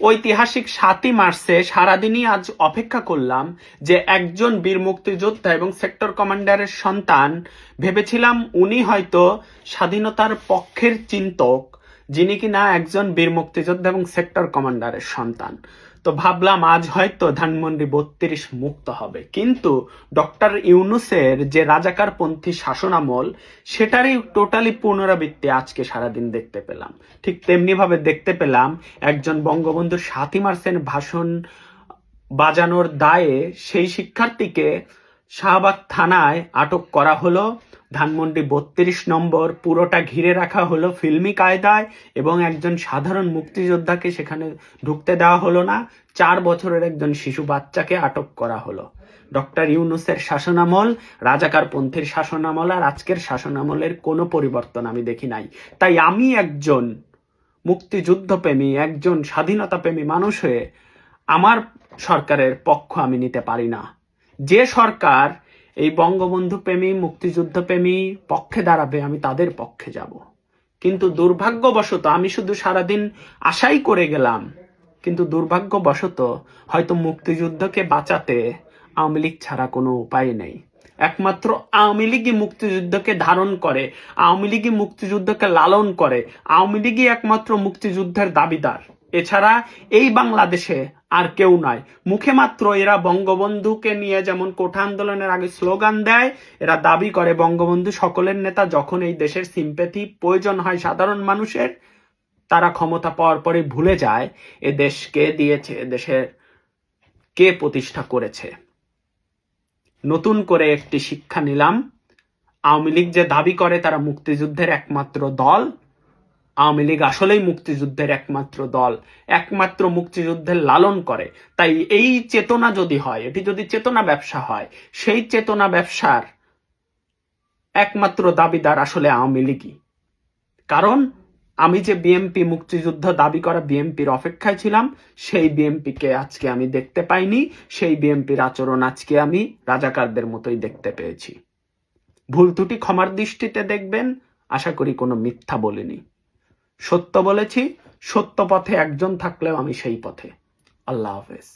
ঐতিহাসিক 7ই মার্চে সারাদিনই আজ অপেক্ষা করলাম যে একজন বীর মুক্তিযোদ্ধা এবং সেক্টর কমান্ডারের সন্তান, ভেবেছিলাম উনি হয়তো স্বাধীনতার পক্ষের চিন্তক, যিনি কিনা একজন বীর মুক্তিযোদ্ধা এবং সেক্টর কমান্ডারের সন্তান। তো ভাবলাম আজ হয়তো ধানমন্ডি 32 মুক্ত হবে, কিন্তু ডক্টর ইউনূসের যে রাজাকারপন্থী শাসনামল, সেটারই টোটালি পুনরাবৃত্তি আজকে সারাদিন দেখতে পেলাম। ঠিক তেমনি ভাবে দেখতে পেলাম একজন বঙ্গবন্ধু 7ই মার্চের ভাষণ বাজানোর দায়ে সেই শিক্ষার্থীকে শাহবাগ থানায় আটক করা হলো। ধানমন্ডি 32 নম্বর পুরোটা ঘিরে রাখা হলো ফিল্মি কায়দায়, এবং একজন সাধারণ মুক্তিযোদ্ধাকে সেখানে ঢুকতে দেওয়া হলো না। 4 বছরের একজন শিশু বাচ্চাকে আটক করা হলো। ডক্টর ইউনূসের শাসনামল রাজাকারপন্থীর শাসনামল, আর আজকের শাসনামলের কোনো পরিবর্তন আমি দেখি নাই। তাই আমি একজন মুক্তিযুদ্ধপ্রেমী, একজন স্বাধীনতাপ্রেমী মানুষ হয়ে আমার সরকারের পক্ষ আমি নিতে পারি না। যে সরকার এই বঙ্গবন্ধু প্রেমী, মুক্তিযুদ্ধ প্রেমী পক্ষে দাঁড়াবে, আমি তাদের পক্ষে যাব। কিন্তু দুর্ভাগ্যবশত আমি শুধু সারাদিন আশাই করে গেলাম, কিন্তু দুর্ভাগ্যবশত হয়তো মুক্তিযুদ্ধকে বাঁচাতে আওয়ামী লীগ ছাড়া কোনো উপায় নেই। একমাত্র আওয়ামী লীগই মুক্তিযুদ্ধকে ধারণ করে, আওয়ামী লীগই মুক্তিযুদ্ধকে লালন করে, আওয়ামী লীগই একমাত্র মুক্তিযুদ্ধের দাবিদার। এছাড়া এই বাংলাদেশে আর কেউ নয়। মুখে মাত্র এরা বঙ্গবন্ধুকে নিয়ে যেমন কোঠা আন্দোলনের আগে স্লোগান দেয়, এরা দাবি করে বঙ্গবন্ধু সকলের নেতা। যখন এই দেশের সিম্প্যাথি প্রয়োজন হয় সাধারণ মানুষের, তারা ক্ষমতা পাওয়ার পরে ভুলে যায় এ দেশ কে দিয়েছে, এ দেশের কে প্রতিষ্ঠা করেছে। নতুন করে একটি শিক্ষা নিলাম, আওয়ামী লীগ যে দাবি করে তারা মুক্তিযুদ্ধের একমাত্র দল, আওয়ামী লীগ আসলেই মুক্তিযুদ্ধের একমাত্র দল, একমাত্র মুক্তিযুদ্ধের লালন করে। তাই এই চেতনা যদি হয়, এটি যদি চেতনা ব্যবসা হয়, সেই চেতনা ব্যবসার একমাত্র দাবিদার আসলে আওয়ামী লীগই। কারণ আমি যে বিএমপি মুক্তিযুদ্ধ দাবি করা বিএমপির অপেক্ষায় ছিলাম, সেই বিএমপিকে আজকে আমি দেখতে পাইনি। সেই বিএমপির আচরণ আজকে আমি রাজাকারদের মতোই দেখতে পেয়েছি। ভুল ত্রুটি ক্ষমার দৃষ্টিতে দেখবেন। আশা করি কোনো মিথ্যা বলিনি, সত্য বলেছি। সত্য পথে একজন থাকলেও আমি সেই পথে। আল্লাহ হাফেজ।